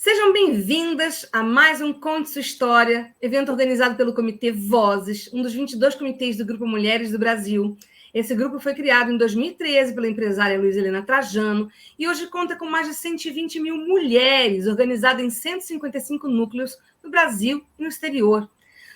Sejam bem-vindas a mais um Conte Sua História, evento organizado pelo Comitê Vozes, um dos 22 comitês do Grupo Mulheres do Brasil. Esse grupo foi criado em 2013 pela empresária Luiza Helena Trajano e hoje conta com mais de 120 mil mulheres, organizada em 155 núcleos no Brasil e no exterior.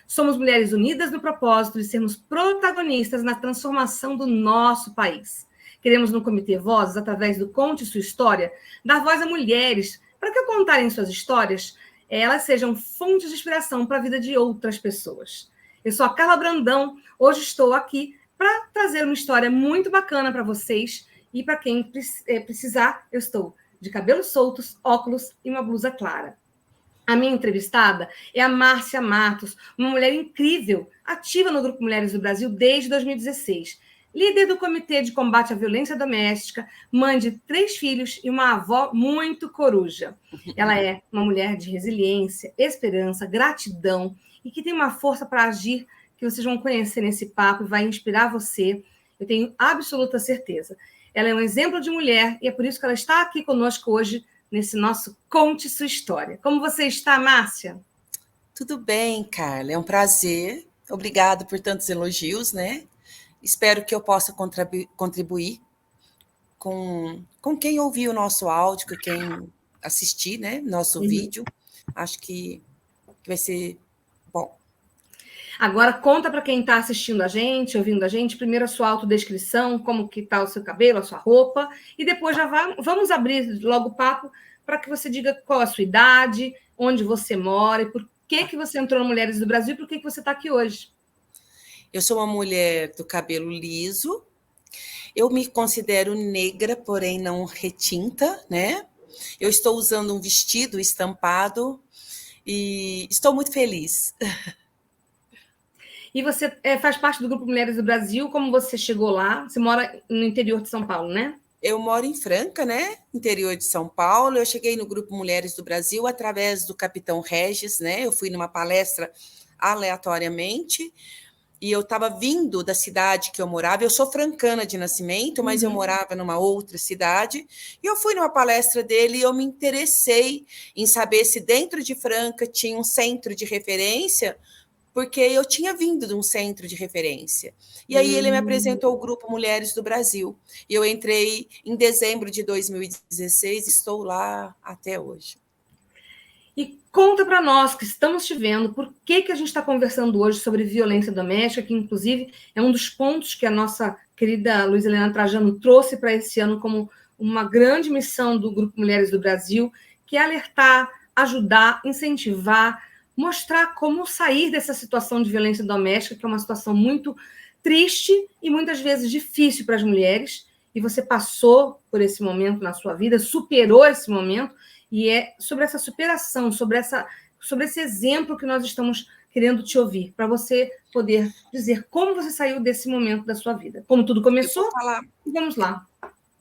Somos mulheres unidas no propósito de sermos protagonistas na transformação do nosso país. Queremos, no Comitê Vozes, através do Conte Sua História, dar voz a mulheres para que, ao contarem suas histórias, elas sejam fontes de inspiração para a vida de outras pessoas. Eu sou a Carla Brandão, hoje estou aqui para trazer uma história muito bacana para vocês e para quem precisar, eu estou de cabelos soltos, óculos e uma blusa clara. A minha entrevistada é a Márcia Matos, uma mulher incrível, ativa no Grupo Mulheres do Brasil desde 2016. Líder do Comitê de Combate à Violência Doméstica, mãe de 3 filhos e uma avó muito coruja. Ela é uma mulher de resiliência, esperança, gratidão e que tem uma força para agir que vocês vão conhecer nesse papo e vai inspirar você. Eu tenho absoluta certeza. Ela é um exemplo de mulher e é por isso que ela está aqui conosco hoje nesse nosso Conte Sua História. Como você está, Márcia? Tudo bem, Carla. É um prazer. Obrigado por tantos elogios, né? Espero que eu possa contribuir com quem ouviu o nosso áudio, com quem assistir, né, nosso vídeo. Acho que vai ser bom. Agora, conta para quem está assistindo a gente, ouvindo a gente, primeiro a sua autodescrição, como que está o seu cabelo, a sua roupa, e depois já vamos abrir logo o papo para que você diga qual a sua idade, onde você mora, e por que você entrou no Mulheres do Brasil e por que você está aqui hoje. Eu sou uma mulher do cabelo liso. Eu me considero negra, porém não retinta, né? Eu estou usando um vestido estampado e estou muito feliz. E você faz parte do Grupo Mulheres do Brasil. Como você chegou lá? Você mora no interior de São Paulo, né? Eu moro em Franca, né? Interior de São Paulo. Eu cheguei no Grupo Mulheres do Brasil através do Capitão Regis, né? Eu fui numa palestra aleatoriamente e eu estava vindo da cidade que eu morava. Eu sou francana de nascimento, mas eu morava numa outra cidade. E eu fui numa palestra dele e eu me interessei em saber se dentro de Franca tinha um centro de referência, porque eu tinha vindo de um centro de referência. E aí ele me apresentou o Grupo Mulheres do Brasil. E eu entrei em dezembro de 2016 e estou lá até hoje. E conta para nós que estamos te vendo, por que a gente está conversando hoje sobre violência doméstica, que inclusive é um dos pontos que a nossa querida Luiza Helena Trajano trouxe para esse ano como uma grande missão do Grupo Mulheres do Brasil, que é alertar, ajudar, incentivar, mostrar como sair dessa situação de violência doméstica, que é uma situação muito triste e muitas vezes difícil para as mulheres, e você passou por esse momento na sua vida, superou esse momento, e é sobre essa superação, sobre esse exemplo que nós estamos querendo te ouvir, para você poder dizer como você saiu desse momento da sua vida. Como tudo começou, vamos lá.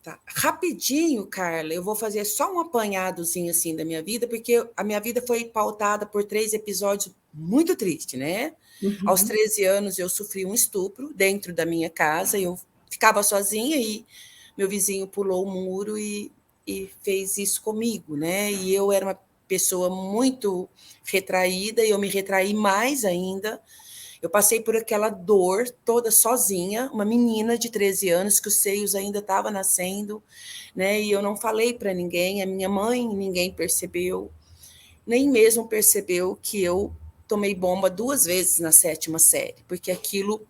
Tá. Rapidinho, Carla, eu vou fazer só um apanhadozinho assim da minha vida, porque a minha vida foi pautada por 3 episódios muito tristes, né? Aos 13 anos eu sofri um estupro dentro da minha casa, eu ficava sozinha e meu vizinho pulou o muro e fez isso comigo, né? E eu era uma pessoa muito retraída e eu me retraí mais ainda. Eu passei por aquela dor toda sozinha, uma menina de 13 anos que os seios ainda estavam nascendo, né? E eu não falei para ninguém, a minha mãe, ninguém percebeu, nem mesmo percebeu que eu tomei bomba 2 vezes na 7ª série, porque aquilo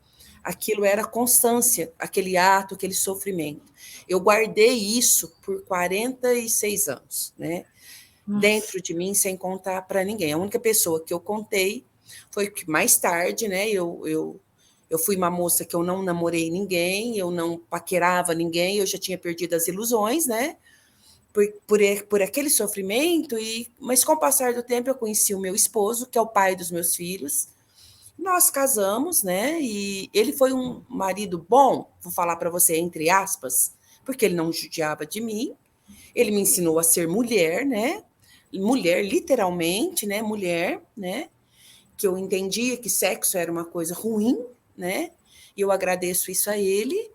era constância, aquele ato, aquele sofrimento. Eu guardei isso por 46 anos, né? Nossa. Dentro de mim, sem contar para ninguém. A única pessoa que eu contei foi que mais tarde, né? Eu fui uma moça que eu não namorei ninguém, eu não paquerava ninguém, eu já tinha perdido as ilusões, né? Por aquele sofrimento, mas com o passar do tempo eu conheci o meu esposo, que é o pai dos meus filhos. Nós casamos, né? E ele foi um marido bom, vou falar para você entre aspas, porque ele não judiava de mim. Ele me ensinou a ser mulher, né? Mulher, literalmente, né? Mulher, né? Que eu entendia que sexo era uma coisa ruim, né? E eu agradeço isso a ele.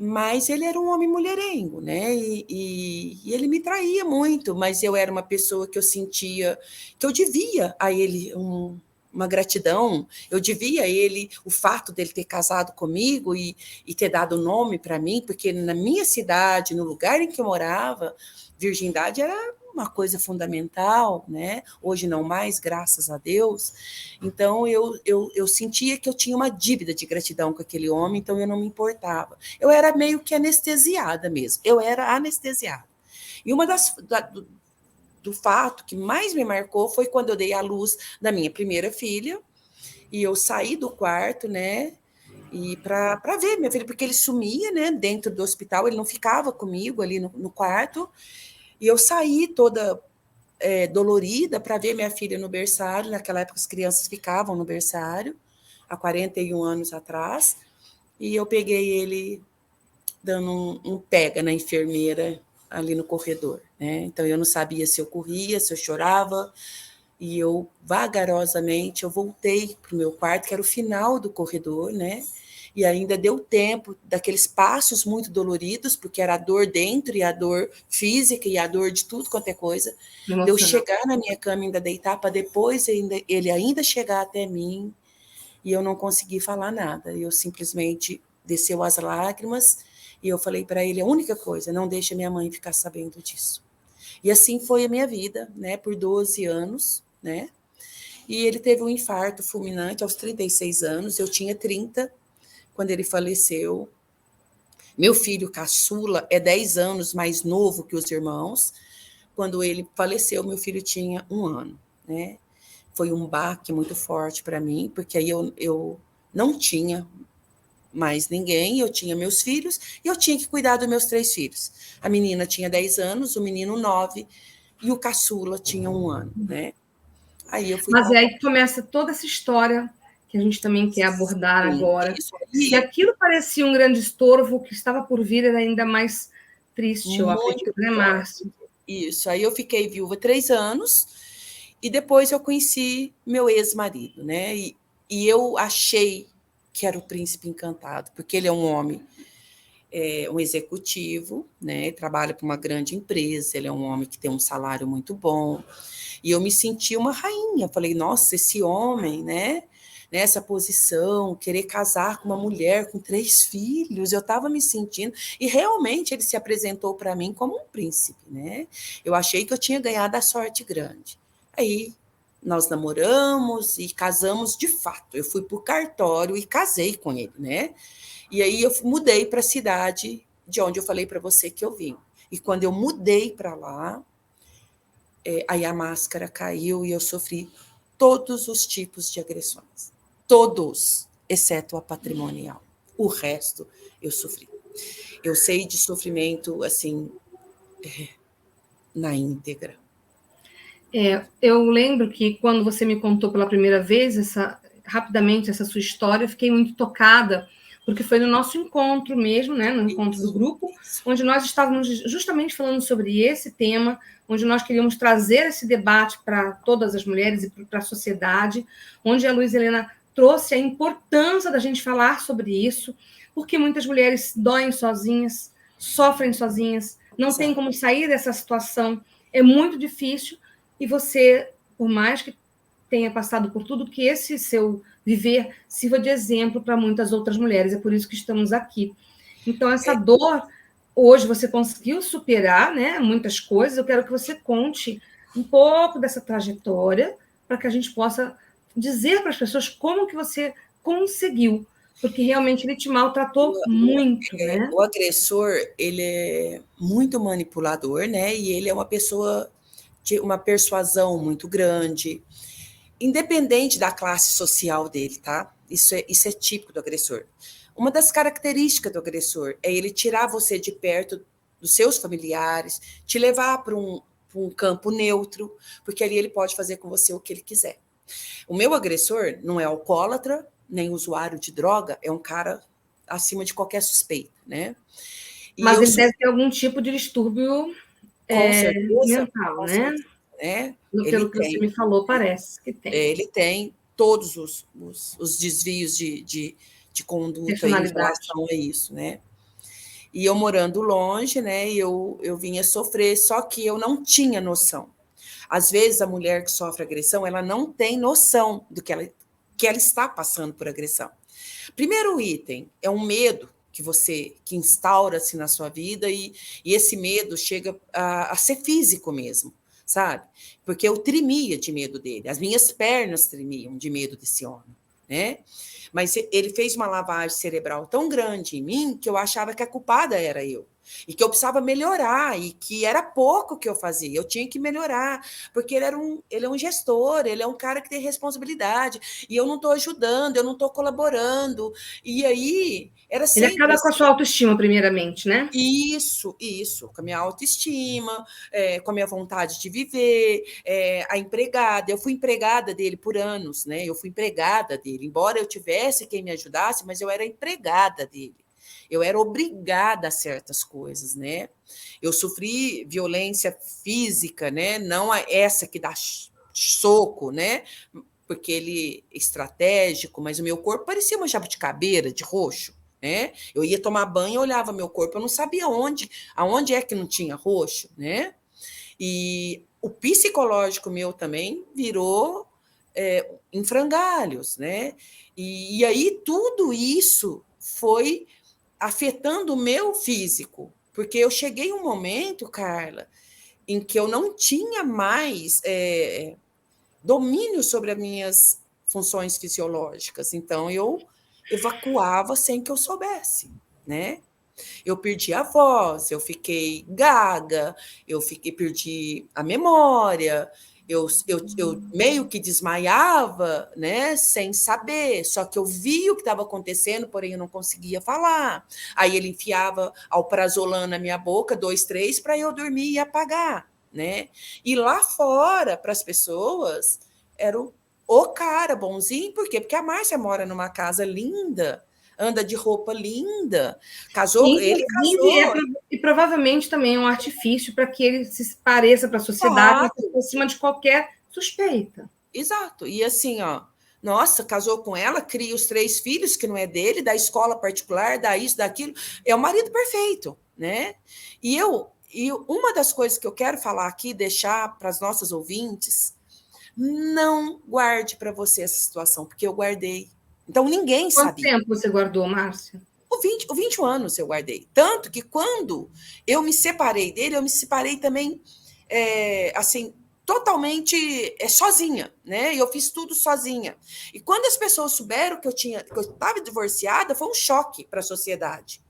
Mas ele era um homem mulherengo, né? E ele me traía muito, mas eu era uma pessoa que eu sentia que eu devia a ele uma gratidão, eu devia a ele o fato dele ter casado comigo e ter dado nome para mim, porque na minha cidade, no lugar em que eu morava, virgindade era uma coisa fundamental, né? Hoje não mais, graças a Deus. Então eu sentia que eu tinha uma dívida de gratidão com aquele homem, então eu não me importava. Eu era meio que anestesiada mesmo. Eu era anestesiada. E uma do fato que mais me marcou foi quando eu dei à luz da minha primeira filha e eu saí do quarto, né? E para ver minha filha, porque ele sumia, né? Dentro do hospital, ele não ficava comigo ali no quarto. E eu saí toda dolorida para ver minha filha no berçário. Naquela época, as crianças ficavam no berçário, há 41 anos atrás. E eu peguei ele dando um pega na enfermeira ali no corredor, né? Então, eu não sabia se eu corria, se eu chorava. E eu, vagarosamente, eu voltei para o meu quarto, que era o final do corredor, né? E ainda deu tempo daqueles passos muito doloridos, porque era a dor dentro e a dor física e a dor de tudo quanto é coisa, de eu chegar na minha cama e ainda deitar para depois ele ainda chegar até mim e eu não consegui falar nada. Eu simplesmente desceu as lágrimas e eu falei para ele a única coisa, não deixe minha mãe ficar sabendo disso. E assim foi a minha vida, né, por 12 anos, né? E ele teve um infarto fulminante aos 36 anos, eu tinha 30 quando ele faleceu. Meu filho caçula é 10 anos mais novo que os irmãos. Quando ele faleceu, meu filho tinha 1 ano, né? Foi um baque muito forte para mim, porque aí eu não tinha mais ninguém, eu tinha meus filhos e eu tinha que cuidar dos meus 3 filhos. A menina tinha 10 anos, o menino 9 e o caçula tinha 1 ano, né? Aí eu fui. Mas é aí que começa toda essa história que a gente também quer abordar agora. Se aquilo parecia um grande estorvo, o que estava por vir era ainda mais triste, eu acredito, né, Márcia? Isso, aí eu fiquei viúva 3 anos e depois eu conheci meu ex-marido, né? E eu achei que era o príncipe encantado, porque ele é um homem, um executivo, né? Trabalha para uma grande empresa, ele é um homem que tem um salário muito bom. E eu me senti uma rainha. Falei, nossa, esse homem, né? Nessa posição, querer casar com uma mulher com 3 filhos, eu estava me sentindo. E realmente ele se apresentou para mim como um príncipe, né? Eu achei que eu tinha ganhado a sorte grande. Aí nós namoramos e casamos de fato. Eu fui para o cartório e casei com ele, né? E aí eu mudei para a cidade de onde eu falei para você que eu vim. E quando eu mudei para lá, aí a máscara caiu e eu sofri todos os tipos de agressões. Todos, exceto a patrimonial. O resto eu sofri. Eu sei de sofrimento, assim, na íntegra. Eu lembro que quando você me contou pela primeira vez, rapidamente, essa sua história, eu fiquei muito tocada, porque foi no nosso encontro mesmo, né, no encontro do grupo, onde nós estávamos justamente falando sobre esse tema, onde nós queríamos trazer esse debate para todas as mulheres e para a sociedade, onde a Luiza Helena trouxe a importância da gente falar sobre isso, porque muitas mulheres doem sozinhas, sofrem sozinhas, não tem como sair dessa situação, é muito difícil, e você, por mais que tenha passado por tudo, que esse seu viver sirva de exemplo para muitas outras mulheres. É por isso que estamos aqui. Então, essa dor, hoje você conseguiu superar, né, muitas coisas. Eu quero que você conte um pouco dessa trajetória para que a gente possa dizer para as pessoas como que você conseguiu, porque realmente ele te maltratou muito, né? O agressor, ele é muito manipulador, né? E ele é uma pessoa de uma persuasão muito grande, independente da classe social dele, tá? Isso é típico do agressor. Uma das características do agressor é ele tirar você de perto dos seus familiares, te levar para um campo neutro, porque ali ele pode fazer com você o que ele quiser. O meu agressor não é alcoólatra, nem usuário de droga, é um cara acima de qualquer suspeita, né? Mas ele deve ter algum tipo de distúrbio mental, né? Né? Pelo que você me falou, parece que tem. Ele tem todos os desvios de conduta em relação a isso, né? E eu morando longe, né, eu vinha sofrer, só que eu não tinha noção. Às vezes, a mulher que sofre agressão, ela não tem noção do que ela está passando por agressão. Primeiro item é um medo que instaura-se na sua vida e esse medo chega a ser físico mesmo, sabe? Porque eu tremia de medo dele, as minhas pernas tremiam de medo desse homem, né? Mas ele fez uma lavagem cerebral tão grande em mim que eu achava que a culpada era eu. E que eu precisava melhorar, e que era pouco que eu fazia, eu tinha que melhorar, porque ele é um gestor, ele é um cara que tem responsabilidade, e eu não estou ajudando, eu não estou colaborando, e aí era Ele sempre acaba com a assim. sua autoestima, primeiramente, né? Isso, com a minha autoestima, com a minha vontade de viver, a empregada. Eu fui empregada dele por anos, né? Eu fui empregada dele, embora eu tivesse quem me ajudasse, mas eu era empregada dele. Eu era obrigada a certas coisas, né? Eu sofri violência física, né? Não essa que dá soco, né? Porque ele é estratégico, mas o meu corpo parecia uma jabuticabeira de roxo, né? Eu ia tomar banho, eu olhava meu corpo, eu não sabia aonde é que não tinha roxo, né? E o psicológico meu também virou em frangalhos, né? E aí tudo isso foi afetando o meu físico, porque eu cheguei um momento, Carla, em que eu não tinha mais domínio sobre as minhas funções fisiológicas. Então, eu evacuava sem que eu soubesse, né? Eu perdi a voz, eu fiquei gaga, perdi a memória, eu meio que desmaiava, né, sem saber, só que eu vi o que estava acontecendo, porém eu não conseguia falar. Aí ele enfiava alprazolam na minha boca, 2, 3, para eu dormir e apagar, né? E lá fora, para as pessoas, era o cara bonzinho, por quê? Porque a Márcia mora numa casa linda, anda de roupa linda, casou, ele Inclusive, casou. e provavelmente também é um artifício para que ele se pareça para a sociedade, mas Exato, por cima de qualquer suspeita. exato. E assim, ó, nossa, casou com ela, cria os 3 filhos, que não é dele, da escola particular, dá isso, daquilo. É o marido perfeito, né? E uma das coisas que eu quero falar aqui, deixar para as nossas ouvintes, não guarde para você essa situação, porque eu guardei. Então ninguém Quanto sabia. tempo você guardou, Márcia? O 21 anos eu guardei. Tanto que quando eu me separei dele, eu me separei também, assim, totalmente sozinha, né? E eu fiz tudo sozinha. E quando as pessoas souberam que que eu estava divorciada, foi um choque para a sociedade.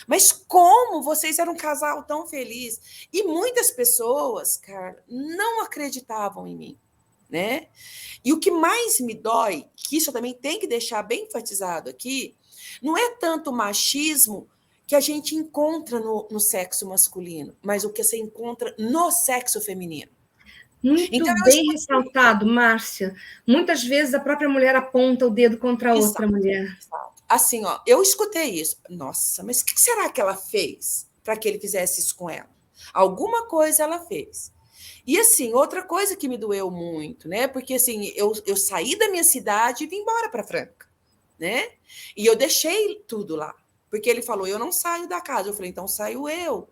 Mas como vocês eram um casal tão feliz? E muitas pessoas, cara, não acreditavam em mim, né? E o que mais me dói, que isso eu também tem que deixar bem enfatizado aqui, não é tanto o machismo que a gente encontra no sexo masculino, mas o que você encontra no sexo feminino. Muito Então, eu bem escutei. ressaltado, Márcia. Muitas vezes a própria mulher aponta o dedo contra a outra Exato, mulher. exato. Assim, ó, eu escutei isso. Nossa, mas o que será que ela fez para que ele fizesse isso com ela? Alguma coisa ela fez. E assim, outra coisa que me doeu muito, né? Porque assim, eu saí da minha cidade e vim embora para Franca, né? E eu deixei tudo lá. Porque ele falou, eu não saio da casa. Eu falei, então saio eu.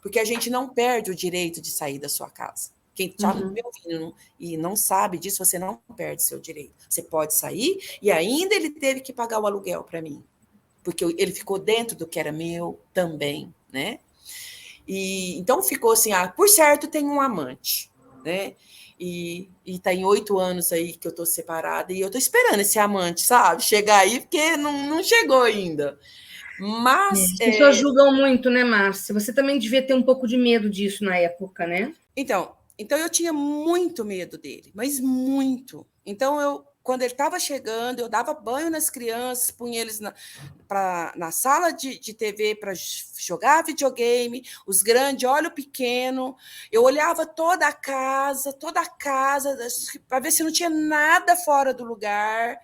Porque a gente não perde o direito de sair da sua casa. Quem está me Uhum. ouvindo e não sabe disso, você não perde seu direito. Você pode sair e ainda ele teve que pagar o aluguel para mim. Porque ele ficou dentro do que era meu também, né? E então ficou assim, por certo tem um amante, né? E tem 8 anos aí que eu tô separada e eu tô esperando esse amante, sabe? Chegar aí, porque não chegou ainda. Mas, As pessoas julgam muito, né, Márcia? Você também devia ter um pouco de medo disso na época, né? então eu tinha muito medo dele, mas muito. Então quando ele estava chegando, eu dava banho nas crianças, punha eles na sala de TV para jogar videogame, os grandes, olha o pequeno. Eu olhava toda a casa, para ver se não tinha nada fora do lugar.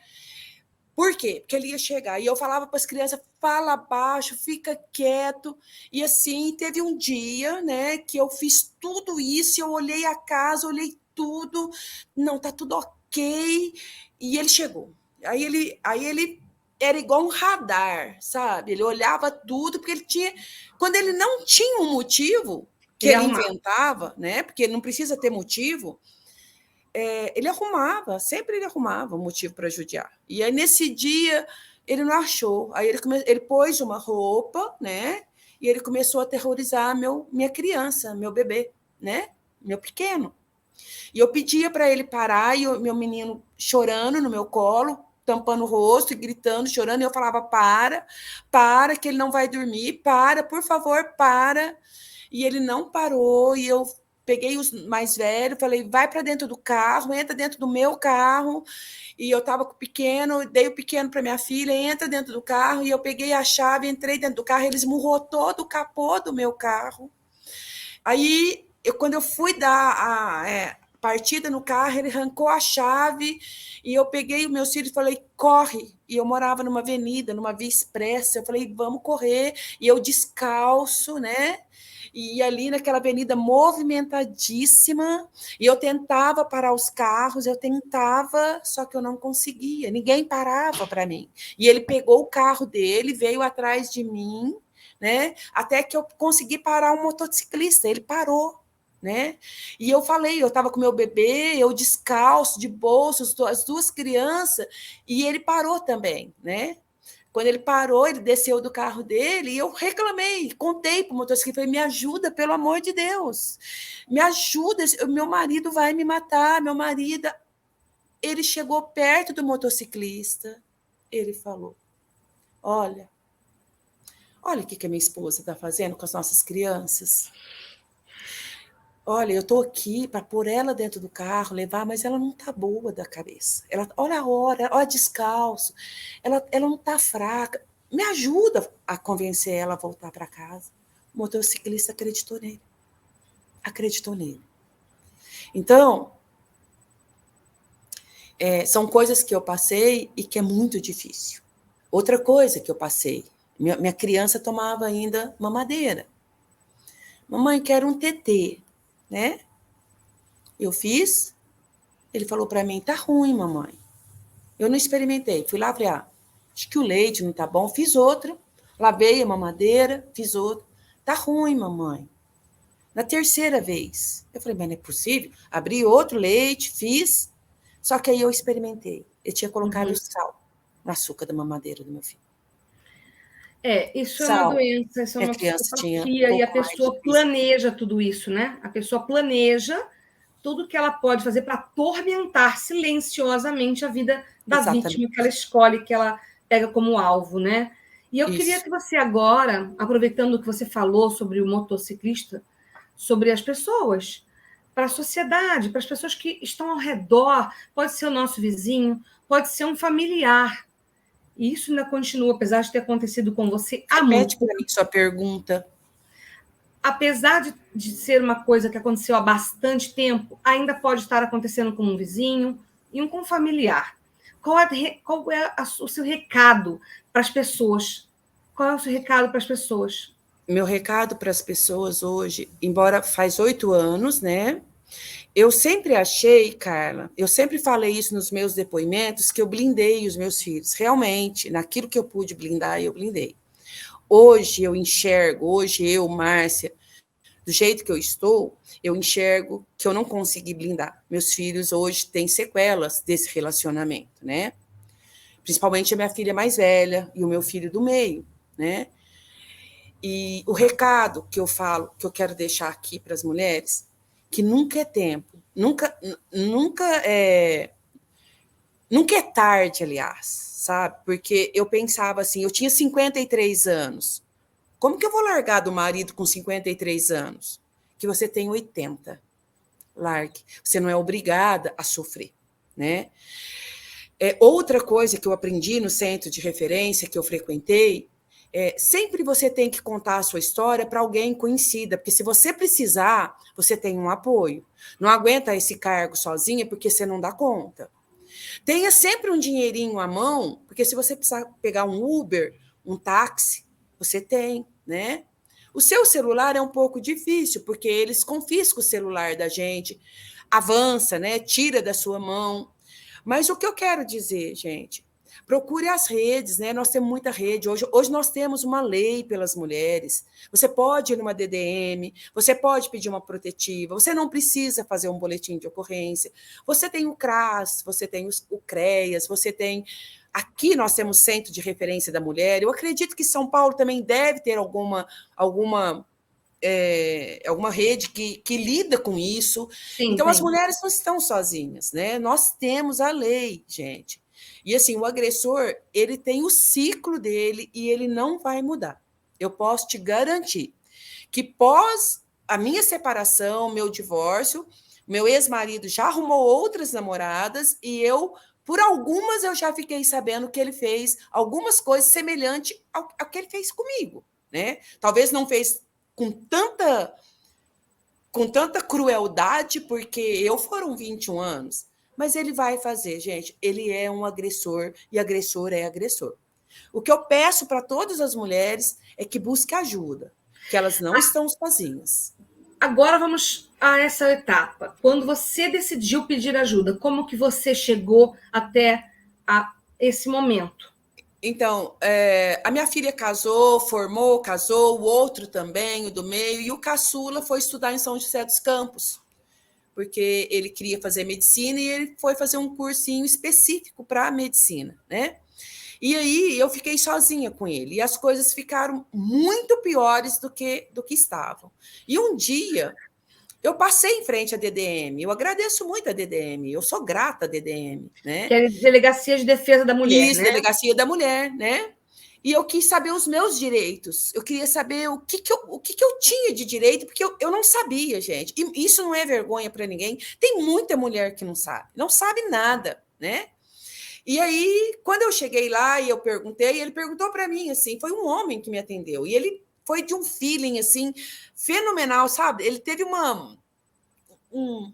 Por quê? Porque ele ia chegar. E eu falava para as crianças, fala baixo, fica quieto. E assim, teve um dia, né, que eu fiz tudo isso, eu olhei a casa, olhei tudo, não, tá tudo ok. E ele chegou. Aí ele era igual um radar, sabe? Ele olhava tudo, porque ele tinha. Quando ele não tinha um motivo que ele inventava, né? Porque ele não precisa ter motivo, ele arrumava, sempre ele arrumava um motivo para judiar. E aí, nesse dia, ele não achou. Aí ele pôs uma roupa, né? E ele começou a aterrorizar minha criança, meu bebê, né? Meu pequeno. E eu pedia para ele parar, e meu menino chorando no meu colo, tampando o rosto e gritando, chorando, e eu falava, para, que ele não vai dormir, para, por favor, para. E ele não parou, e eu peguei os mais velhos, falei, vai para dentro do carro, entra dentro do meu carro, e eu estava com o pequeno, dei o pequeno para minha filha, entra dentro do carro, e eu peguei a chave, entrei dentro do carro, ele esmurrou todo o capô do meu carro. Aí, quando eu fui dar a partida no carro, ele arrancou a chave, e eu peguei os meus filhos e falei, corre. E eu morava numa avenida, numa via expressa, eu falei, vamos correr. E eu descalço, né? E ali naquela avenida movimentadíssima, e eu tentava parar os carros, só que eu não conseguia, ninguém parava para mim. E ele pegou o carro dele, veio atrás de mim, né? Até que eu consegui parar um motociclista, ele parou, né? E eu falei, eu estava com meu bebê, eu descalço, de bolsos, as duas crianças, e ele parou também, né? Quando ele parou, ele desceu do carro dele, e eu reclamei, contei para o motociclista, falei, me ajuda, pelo amor de Deus, me ajuda, meu marido vai me matar, meu marido... Ele chegou perto do motociclista, ele falou, olha o que a minha esposa está fazendo com as nossas crianças. Olha, eu estou aqui para pôr ela dentro do carro, levar, mas ela não está boa da cabeça. Olha a hora, olha descalço. Ela não está fraca. Me ajuda a convencer ela a voltar para casa. O motociclista acreditou nele. Acreditou nele. Então, são coisas que eu passei e que é muito difícil. Outra coisa que eu passei, minha criança tomava ainda mamadeira. Mamãe, quero um tetê, né? Eu fiz, ele falou para mim, tá ruim, mamãe. Eu não experimentei, fui lá, falei, acho que o leite não tá bom, fiz outra, lavei a mamadeira, fiz outra, tá ruim, mamãe. Na terceira vez, eu falei, mas não é possível, abri outro leite, fiz, só que aí eu experimentei, eu tinha colocado sal no açúcar da mamadeira do meu filho. Isso é uma doença, isso é uma psicopatia, e a pessoa planeja tudo isso, né? A pessoa planeja tudo que ela pode fazer para atormentar silenciosamente a vida da vítima que ela escolhe, que ela pega como alvo, né? E eu queria que você agora, aproveitando o que você falou sobre o motociclista, sobre as pessoas, para a sociedade, para as pessoas que estão ao redor, pode ser o nosso vizinho, pode ser um familiar. E isso ainda continua, apesar de ter acontecido com você há muito. Repete para mim sua pergunta. Apesar de ser uma coisa que aconteceu há bastante tempo, ainda pode estar acontecendo com um vizinho e com um familiar. Qual é o seu recado para as pessoas? Qual é o seu recado para as pessoas? Meu recado para as pessoas hoje, embora faz 8 anos, né? Eu sempre achei, Carla, eu sempre falei isso nos meus depoimentos, que eu blindei os meus filhos. Realmente, naquilo que eu pude blindar, eu blindei. Hoje eu enxergo, Márcia, do jeito que eu estou, eu enxergo que eu não consegui blindar. Meus filhos hoje têm sequelas desse relacionamento, né? Principalmente a minha filha mais velha e o meu filho do meio, né? E o recado que eu falo, que eu quero deixar aqui para as mulheres, que nunca é tempo, nunca é tarde, aliás, sabe? Porque eu pensava assim, eu tinha 53 anos. Como que eu vou largar do marido com 53 anos? Que você tem 80. Largue. Você não é obrigada a sofrer, né? Outra coisa que eu aprendi no centro de referência que eu frequentei, sempre você tem que contar a sua história para alguém conhecida, porque se você precisar, você tem um apoio. Não aguenta esse cargo sozinha porque você não dá conta. Tenha sempre um dinheirinho à mão, porque se você precisar pegar um Uber, um táxi, você tem, né? O seu celular é um pouco difícil, porque eles confiscam o celular da gente, avança, né? Tira da sua mão. Mas o que eu quero dizer, gente, Procure as redes, né? Nós temos muita rede. Hoje nós temos uma lei pelas mulheres. Você pode ir numa DDM, você pode pedir uma protetiva, você não precisa fazer um boletim de ocorrência. Você tem o CRAS, você tem o CREAS, você tem. Aqui nós temos Centro de Referência da Mulher. Eu acredito que São Paulo também deve ter alguma rede que lida com isso. Sim, então, tem. as mulheres não estão sozinhas, né? Nós temos a lei, gente. E assim, o agressor, ele tem o ciclo dele e ele não vai mudar. Eu posso te garantir que pós a minha separação, meu divórcio, meu ex-marido já arrumou outras namoradas e por algumas, eu já fiquei sabendo que ele fez algumas coisas semelhantes ao que ele fez comigo, né? Talvez não fez com tanta crueldade, porque foram 21 anos, mas ele vai fazer, gente. Ele é um agressor e agressor é agressor. O que eu peço para todas as mulheres é que busquem ajuda, que elas não estão sozinhas. Agora vamos a essa etapa. Quando você decidiu pedir ajuda, como que você chegou até esse momento? Então, a minha filha casou, casou, o outro também, o do meio, e o caçula foi estudar em São José dos Campos, porque ele queria fazer medicina e ele foi fazer um cursinho específico para medicina, né? E aí eu fiquei sozinha com ele, e as coisas ficaram muito piores do que estavam. E um dia eu passei em frente à DDM, eu agradeço muito a DDM, eu sou grata à DDM, né? Que é a Delegacia de Defesa da Mulher, Isso, né? Delegacia da Mulher, né? E eu quis saber os meus direitos. Eu queria saber o que eu tinha de direito, porque eu não sabia, gente. E isso não é vergonha para ninguém. Tem muita mulher que não sabe nada, né? E aí, quando eu cheguei lá e eu perguntei, ele perguntou para mim, assim, foi um homem que me atendeu. E ele foi de um feeling, assim, fenomenal, sabe? Ele teve sabe? Uma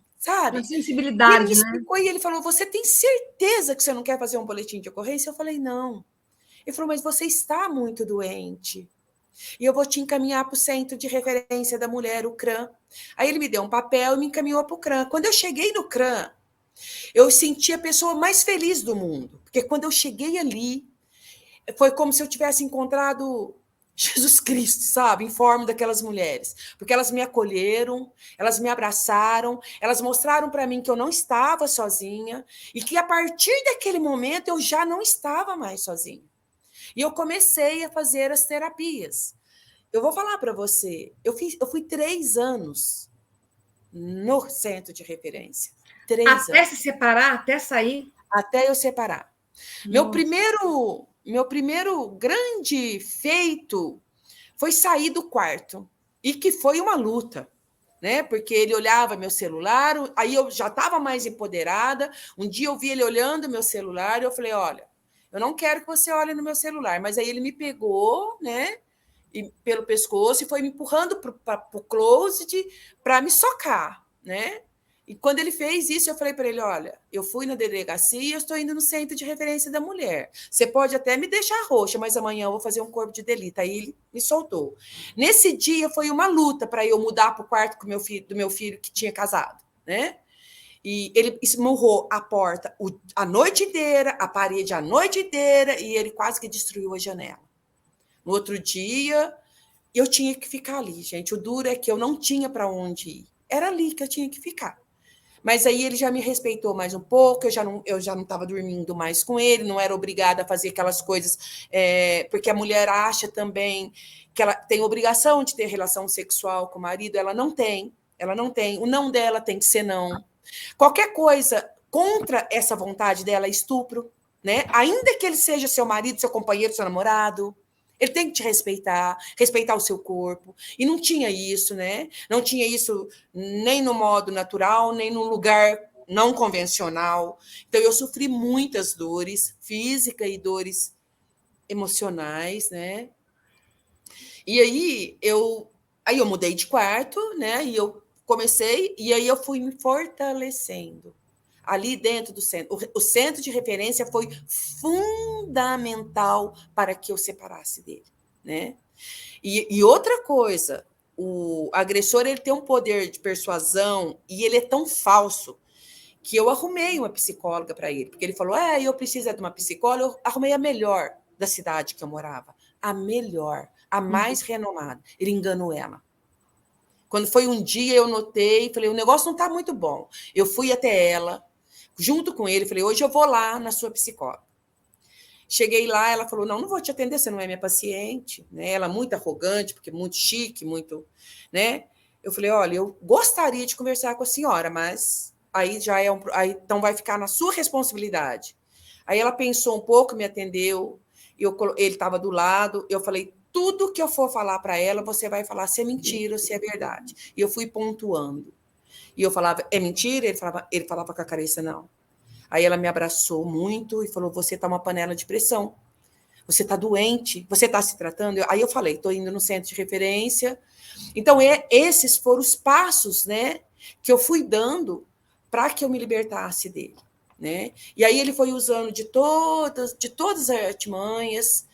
E ele sensibilidade, me né? explicou e ele falou, você tem certeza que você não quer fazer um boletim de ocorrência? Eu falei, não. Ele falou, mas você está muito doente. E eu vou te encaminhar para o Centro de Referência da Mulher, o CRAM. Aí ele me deu um papel e me encaminhou para o CRAM. Quando eu cheguei no CRAM, eu senti a pessoa mais feliz do mundo. Porque quando eu cheguei ali, foi como se eu tivesse encontrado Jesus Cristo, sabe? Em forma daquelas mulheres. Porque elas me acolheram, elas me abraçaram, elas mostraram para mim que eu não estava sozinha e que a partir daquele momento eu já não estava mais sozinha. E eu comecei a fazer as terapias. Eu vou falar para você, eu fui 3 anos no centro de referência. 3 Até anos. se separar, até sair. Até eu separar. Meu primeiro grande feito foi sair do quarto. E que foi uma luta, né? Porque ele olhava meu celular, aí eu já estava mais empoderada. Um dia eu vi ele olhando meu celular e eu falei, olha, eu não quero que você olhe no meu celular. Mas aí ele me pegou, né? Pelo pescoço e foi me empurrando para o closet para me socar, né? E quando ele fez isso, eu falei para ele, olha, eu fui na delegacia e eu estou indo no Centro de Referência da Mulher. Você pode até me deixar roxa, mas amanhã eu vou fazer um corpo de delito. Aí ele me soltou. Nesse dia foi uma luta para eu mudar para o quarto do meu filho que tinha casado, né? E ele esmurrou a porta a noite inteira, a parede a noite inteira, e ele quase que destruiu a janela. No outro dia, eu tinha que ficar ali, gente. O duro é que eu não tinha para onde ir. Era ali que eu tinha que ficar. Mas aí ele já me respeitou mais um pouco, eu já não estava dormindo mais com ele, não era obrigada a fazer aquelas coisas, porque a mulher acha também que ela tem obrigação de ter relação sexual com o marido, ela não tem, o não dela tem que ser não. Qualquer coisa contra essa vontade dela é estupro, né? Ainda que ele seja seu marido, seu companheiro, seu namorado, ele tem que te respeitar o seu corpo. E não tinha isso, né? Não tinha isso nem no modo natural, nem no lugar não convencional. Então, eu sofri muitas dores físicas e dores emocionais, né? E aí eu mudei de quarto, né? E eu comecei, e aí eu fui me fortalecendo. Ali dentro do centro. O centro de referência foi fundamental para que eu separasse dele, né? E outra coisa, o agressor ele tem um poder de persuasão e ele é tão falso que eu arrumei uma psicóloga para ele, porque ele falou, eu preciso de uma psicóloga, eu arrumei a melhor da cidade que eu morava, a melhor, a mais renomada. Ele enganou ela. Quando foi um dia, eu notei, falei, o negócio não está muito bom. Eu fui até ela, junto com ele, falei, hoje eu vou lá na sua psicóloga. Cheguei lá, ela falou, não vou te atender, você não é minha paciente. Né? Ela muito arrogante, porque muito chique, muito... né? Eu falei, olha, eu gostaria de conversar com a senhora, mas aí já é então vai ficar na sua responsabilidade. Aí ela pensou um pouco, me atendeu, ele estava do lado, eu falei, tudo que eu for falar para ela, você vai falar se é mentira ou se é verdade. E eu fui pontuando. E eu falava, é mentira? Ele falava com a cabeça, não. Aí ela me abraçou muito e falou, você está uma panela de pressão. Você está doente, você está se tratando? Aí eu falei, estou indo no centro de referência. Então, esses foram os passos, né, que eu fui dando para que eu me libertasse dele. Né? E aí ele foi usando de todas as artimanhas.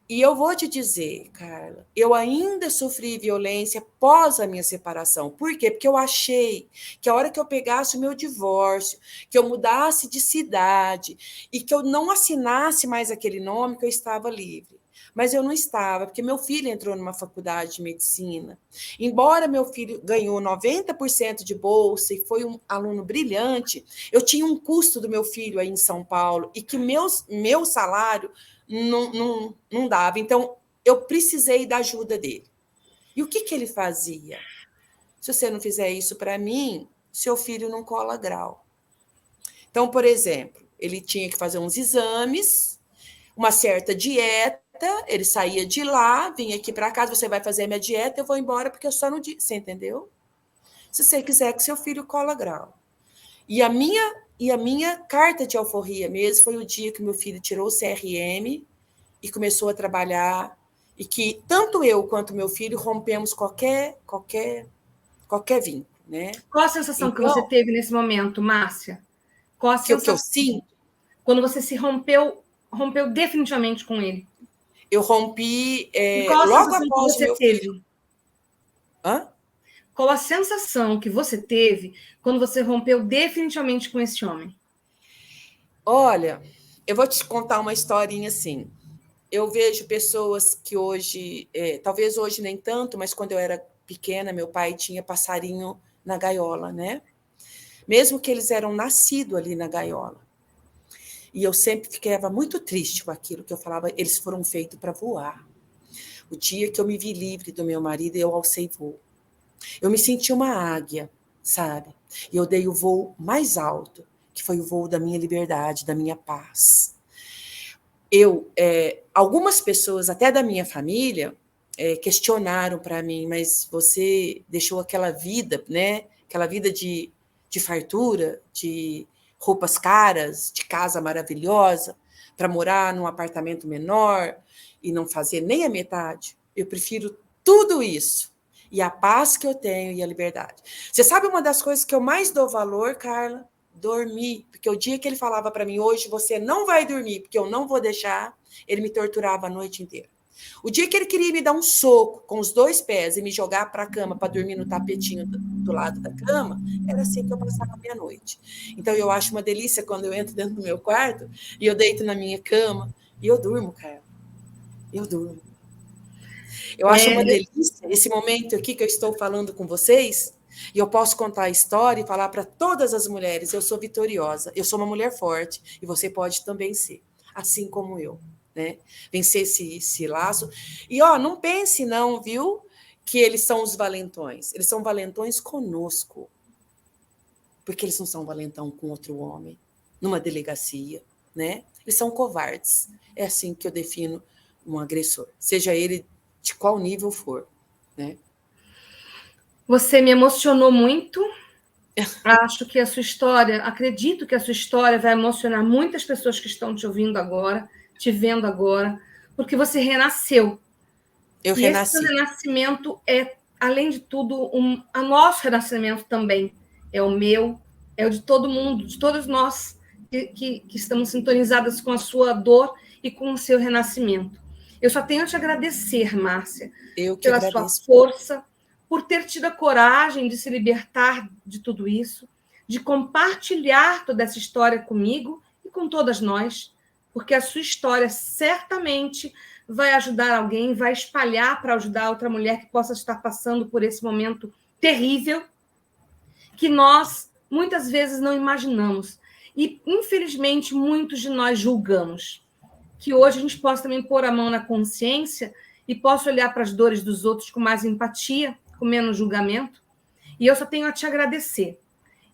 E eu vou te dizer, Carla, eu ainda sofri violência após a minha separação. Por quê? Porque eu achei que a hora que eu pegasse o meu divórcio, que eu mudasse de cidade e que eu não assinasse mais aquele nome, que eu estava livre. Mas eu não estava, porque meu filho entrou numa faculdade de medicina. Embora meu filho ganhou 90% de bolsa e foi um aluno brilhante, eu tinha um custo do meu filho aí em São Paulo e que meu salário não dava. Então, eu precisei da ajuda dele. E o que ele fazia? Se você não fizer isso para mim, seu filho não cola grau. Então, por exemplo, ele tinha que fazer uns exames, uma certa dieta, ele saía de lá, vinha aqui para casa, você vai fazer a minha dieta, eu vou embora porque eu só não... Você entendeu? Se você quiser que seu filho cola grau. E a minha carta de alforria mesmo foi o dia que meu filho tirou o CRM e começou a trabalhar, e que tanto eu quanto meu filho rompemos qualquer vínculo, né? Qual a sensação que você teve nesse momento, Márcia? Qual a sensação que eu sinto? Quando você se rompeu definitivamente com ele? Eu rompi logo após o meu filho. Hã? Qual a sensação que você teve quando você rompeu definitivamente com esse homem? Olha, eu vou te contar uma historinha assim. Eu vejo pessoas que hoje, talvez hoje nem tanto, mas quando eu era pequena, meu pai tinha passarinho na gaiola, né? Mesmo que eles eram nascidos ali na gaiola. E eu sempre ficava muito triste com aquilo que eu falava, eles foram feitos para voar. O dia que eu me vi livre do meu marido, eu alcei voo. Eu me senti uma águia, sabe? E eu dei o voo mais alto, que foi o voo da minha liberdade, da minha paz. Algumas pessoas, até da minha família, questionaram para mim, mas você deixou aquela vida, né? Aquela vida de fartura, de roupas caras, de casa maravilhosa, para morar num apartamento menor e não fazer nem a metade. Eu prefiro tudo isso. E a paz que eu tenho e a liberdade. Você sabe uma das coisas que eu mais dou valor, Carla? Dormir. Porque o dia que ele falava para mim, hoje você não vai dormir, porque eu não vou deixar, ele me torturava a noite inteira. O dia que ele queria me dar um soco com os 2 pés e me jogar para a cama para dormir no tapetinho do lado da cama, era assim que eu passava a minha noite. Então, eu acho uma delícia quando eu entro dentro do meu quarto e eu deito na minha cama e eu durmo, cara. Eu durmo. Eu acho uma delícia esse momento aqui que eu estou falando com vocês, e eu posso contar a história e falar para todas as mulheres, eu sou vitoriosa, eu sou uma mulher forte, e você pode também ser, assim como eu, né? Vencer esse laço. E, não pense não, viu, que eles são os valentões. Eles são valentões conosco, porque eles não são valentão com outro homem, numa delegacia, né? Eles são covardes. É assim que eu defino um agressor, seja ele de qual nível for, né? Você me emocionou muito. Acho que a sua história, acredito que a sua história vai emocionar muitas pessoas que estão te ouvindo agora, te vendo agora, porque você renasceu. Eu renasci. Esse renascimento é, além de tudo, o nosso renascimento também. É o meu, é o de todo mundo, de todos nós que estamos sintonizadas com a sua dor e com o seu renascimento. Eu só tenho a te agradecer, Márcia, pela sua força, por ter tido a coragem de se libertar de tudo isso, de compartilhar toda essa história comigo e com todas nós, porque a sua história certamente vai ajudar alguém, vai espalhar para ajudar outra mulher que possa estar passando por esse momento terrível que nós muitas vezes não imaginamos. E, infelizmente, muitos de nós julgamos. Que hoje a gente possa também pôr a mão na consciência e possa olhar para as dores dos outros com mais empatia, com menos julgamento. E eu só tenho a te agradecer.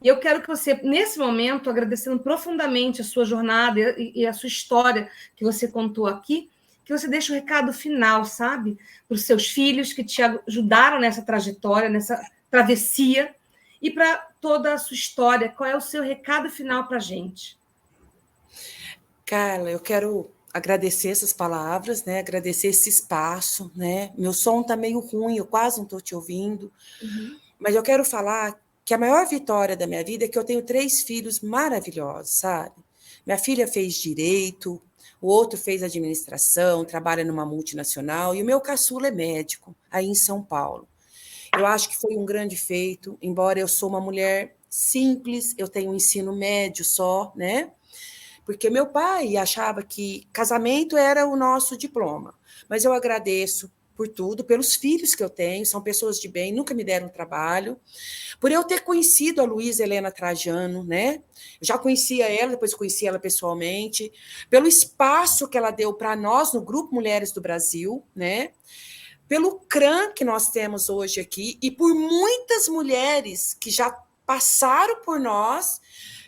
E eu quero que você, nesse momento, agradecendo profundamente a sua jornada e a sua história que você contou aqui, que você deixe o recado final, sabe? Para os seus filhos que te ajudaram nessa trajetória, nessa travessia, e para toda a sua história. Qual é o seu recado final para a gente? Carla, eu quero agradecer essas palavras, né? Agradecer esse espaço, né? Meu som está meio ruim, eu quase não estou te ouvindo, mas eu quero falar que a maior vitória da minha vida é que eu tenho 3 filhos maravilhosos, sabe? Minha filha fez direito, o outro fez administração, trabalha numa multinacional, e o meu caçula é médico, aí em São Paulo. Eu acho que foi um grande feito, embora eu sou uma mulher simples, eu tenho um ensino médio só, né? Porque meu pai achava que casamento era o nosso diploma. Mas eu agradeço por tudo, pelos filhos que eu tenho, são pessoas de bem, nunca me deram trabalho. Por eu ter conhecido a Luísa Helena Trajano, né? Eu já conhecia ela, depois conheci ela pessoalmente, pelo espaço que ela deu para nós no Grupo Mulheres do Brasil, né? Pelo CRAM que nós temos hoje aqui e por muitas mulheres que já passaram por nós,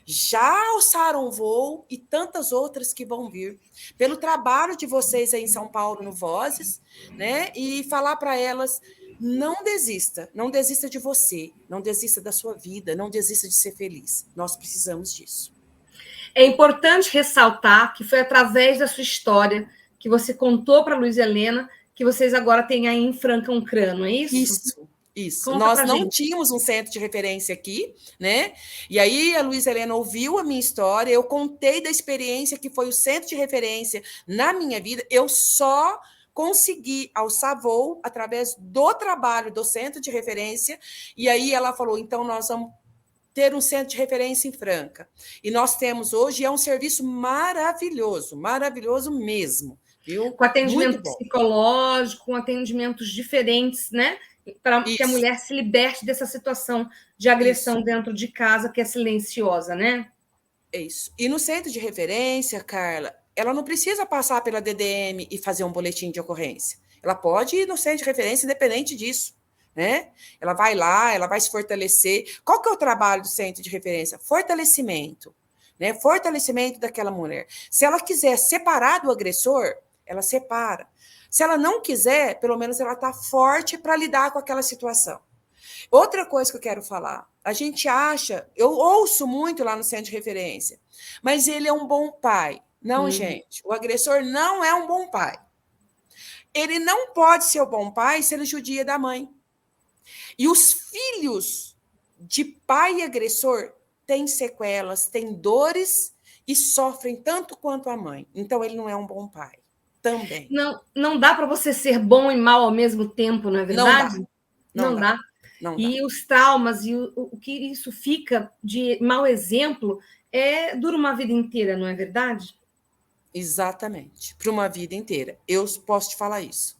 já alçaram voo e tantas outras que vão vir. Pelo trabalho de vocês aí em São Paulo, no Vozes, né? E falar para elas, não desista de você, não desista da sua vida, não desista de ser feliz. Nós precisamos disso. É importante ressaltar que foi através da sua história que você contou para a Luísa Helena que vocês agora têm aí em Franca um CRAM, não é isso? Isso. Conta Nós não tínhamos um centro de referência aqui, né? E aí a Luísa Helena ouviu a minha história, eu contei da experiência que foi o centro de referência na minha vida, eu só consegui alçar voo através do trabalho do centro de referência, e aí ela falou, então nós vamos ter um centro de referência em Franca. E nós temos hoje, é um serviço maravilhoso, maravilhoso mesmo. Viu? Com atendimento psicológico, com atendimentos diferentes, né? Para que a mulher se liberte dessa situação de agressão dentro de casa, que é silenciosa, né? É isso. E no centro de referência, Carla, ela não precisa passar pela DDM e fazer um boletim de ocorrência. Ela pode ir no centro de referência independente disso, né? Ela vai lá, ela vai se fortalecer. Qual que é o trabalho do centro de referência? Fortalecimento, né? Fortalecimento daquela mulher. Se ela quiser separar do agressor, ela separa. Se ela não quiser, pelo menos ela está forte para lidar com aquela situação. Outra coisa que eu quero falar, a gente acha, eu ouço muito lá no centro de referência, mas ele é um bom pai. Não, gente, o agressor não é um bom pai. Ele não pode ser um bom pai se ele judia da mãe. E os filhos de pai agressor têm sequelas, têm dores e sofrem tanto quanto a mãe. Então, ele não é um bom pai. Também. Não dá para você ser bom e mal ao mesmo tempo, não é verdade? Não dá. E os traumas e o que isso fica de mau exemplo dura uma vida inteira, não é verdade? Exatamente, para uma vida inteira. Eu posso te falar isso.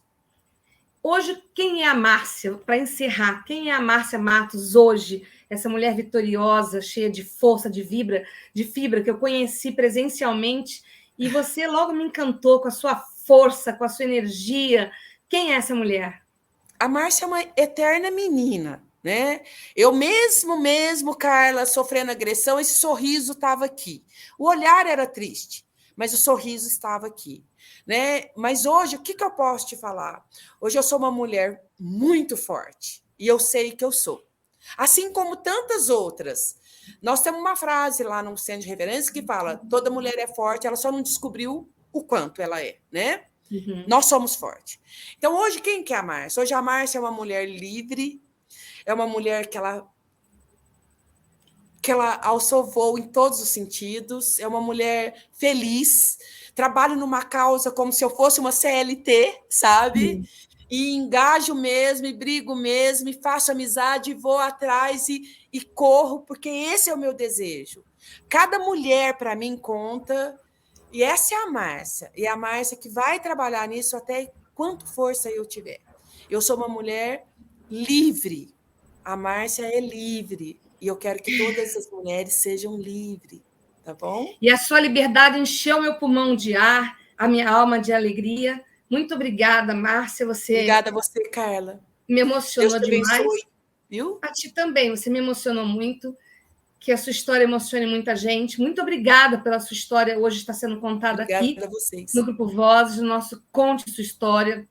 Hoje, quem é a Márcia? Para encerrar, quem é a Márcia Matos hoje? Essa mulher vitoriosa, cheia de força, de fibra, que eu conheci presencialmente, e você logo me encantou com a sua força, com a sua energia. Quem é essa mulher? A Márcia é uma eterna menina, né? Eu mesmo, Carla, sofrendo agressão, esse sorriso estava aqui. O olhar era triste, mas o sorriso estava aqui, né? Mas hoje, o que eu posso te falar? Hoje eu sou uma mulher muito forte, e eu sei que eu sou. Assim como tantas outras. Nós temos uma frase lá no Centro de Referência que fala, toda mulher é forte, ela só não descobriu o quanto ela é, né? Nós somos fortes. Então, hoje, quem que é a Márcia? Hoje, a Márcia é uma mulher livre, é uma mulher que ela alçou voo em todos os sentidos, é uma mulher feliz, trabalho numa causa como se eu fosse uma CLT, sabe? E engajo mesmo, e brigo mesmo, e faço amizade, e vou atrás, e e corro, porque esse é o meu desejo. Cada mulher, para mim, conta, e essa é a Márcia. E a Márcia que vai trabalhar nisso até quanto força eu tiver. Eu sou uma mulher livre. A Márcia é livre. E eu quero que todas as mulheres sejam livres, tá bom? E a sua liberdade encheu meu pulmão de ar, a minha alma de alegria. Muito obrigada, Márcia. Você Obrigada a você, Carla. me Deus emocionou te demais. abençoe, viu? A ti também, você me emocionou muito. Que a sua história emocione muita gente. Muito obrigada pela sua história. Hoje está sendo contada Obrigada aqui a vocês. no Grupo Vozes, no nosso Conte Sua História,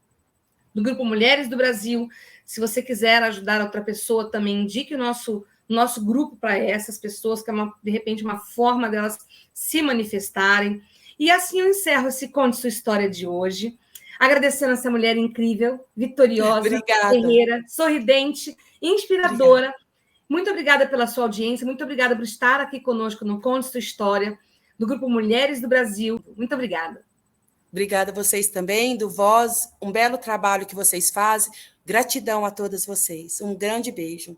do Grupo Mulheres do Brasil. Se você quiser ajudar outra pessoa, também indique o nosso grupo para essas pessoas, que é, de repente, uma forma delas se manifestarem. E assim eu encerro esse Conte Sua História de hoje, agradecendo essa mulher incrível, vitoriosa, guerreira, sorridente, inspiradora. Obrigada. Muito obrigada pela sua audiência, muito obrigada por estar aqui conosco no Conte Sua História, do Grupo Mulheres do Brasil. Muito obrigada. Obrigada a vocês também, do Voz, um belo trabalho que vocês fazem. Gratidão a todas vocês. Um grande beijo.